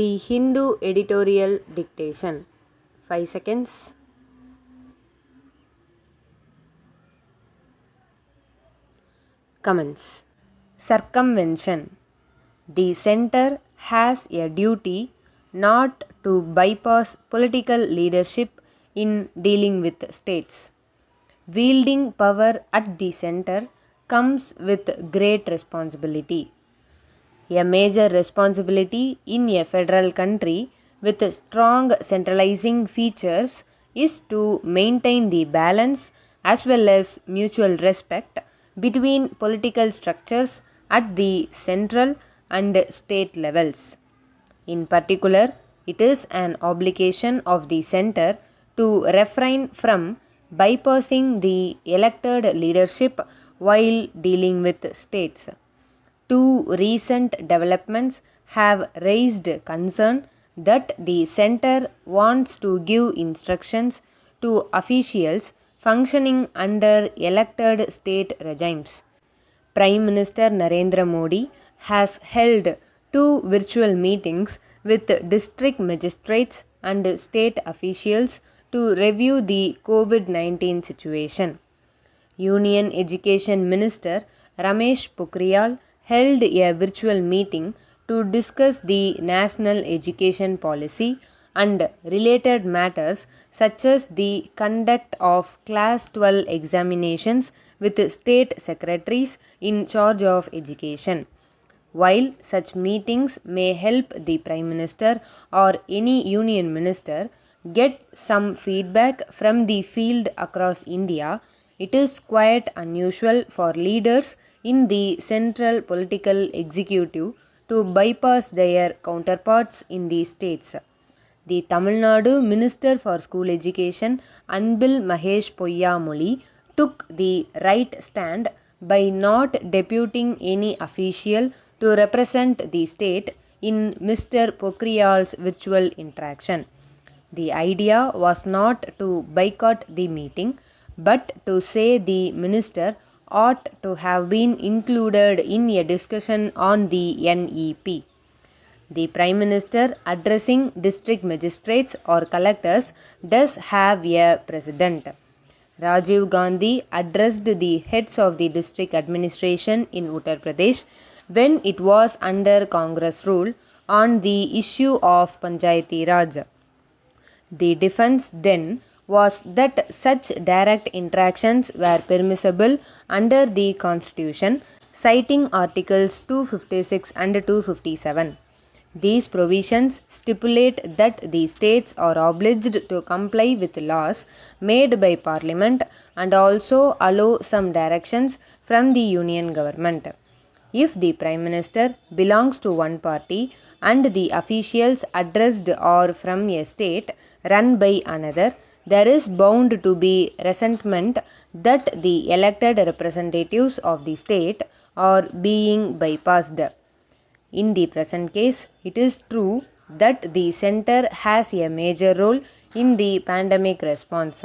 The Hindu Editorial Dictation. 5 seconds. Comments. Circumvention. The center has a duty not to bypass political leadership in dealing with states. Wielding power at the center comes with great responsibility. A major responsibility in a federal country with strong centralizing features is to maintain the balance as well as mutual respect between political structures at the central and state levels. In particular, it is an obligation of the center to refrain from bypassing the elected leadership while dealing with states. Two recent developments have raised concern that the center wants to give instructions to officials functioning under elected state regimes. Prime Minister Narendra Modi has held two virtual meetings with district magistrates and state officials to review the COVID-19 situation. Union Education Minister Ramesh Pokhriyal held a virtual meeting to discuss the national education policy and related matters such as the conduct of Class 12 examinations with state secretaries in charge of education. While such meetings may help the Prime Minister or any Union Minister get some feedback from the field across India, it is quite unusual for leaders in the central political executive to bypass their counterparts in the states. The Tamil Nadu Minister for School Education, Anbil Mahesh Poyyamoli, took the right stand by not deputing any official to represent the state in Mr. Pokhriyal's virtual interaction. The idea was not to boycott the meeting, but to say the minister ought to have been included in a discussion on the NEP. The Prime Minister addressing district magistrates or collectors does have a precedent. Rajiv Gandhi addressed the heads of the district administration in Uttar Pradesh when it was under Congress rule on the issue of Panchayati Raj. The defense then was that such direct interactions were permissible under the Constitution, citing Articles 256 and 257. These provisions stipulate that the states are obliged to comply with laws made by Parliament and also allow some directions from the Union government. If the Prime Minister belongs to one party and the officials addressed are from a state run by another, there is bound to be resentment that the elected representatives of the state are being bypassed. In the present case, it is true that the center has a major role in the pandemic response.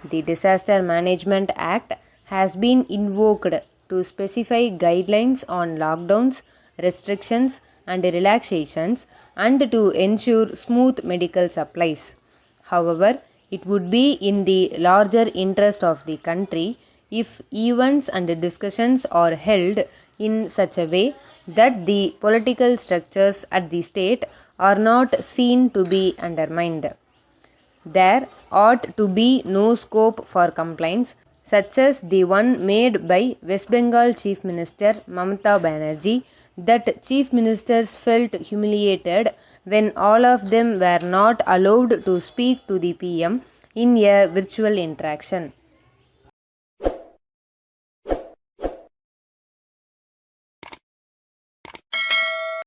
The Disaster Management Act has been invoked to specify guidelines on lockdowns, restrictions, and relaxations and to ensure smooth medical supplies. However, it would be in the larger interest of the country if events and discussions are held in such a way that the political structures at the state are not seen to be undermined. There ought to be no scope for complaints such as the one made by West Bengal Chief Minister Mamata Banerjee that chief ministers felt humiliated when all of them were not allowed to speak to the PM in a virtual interaction.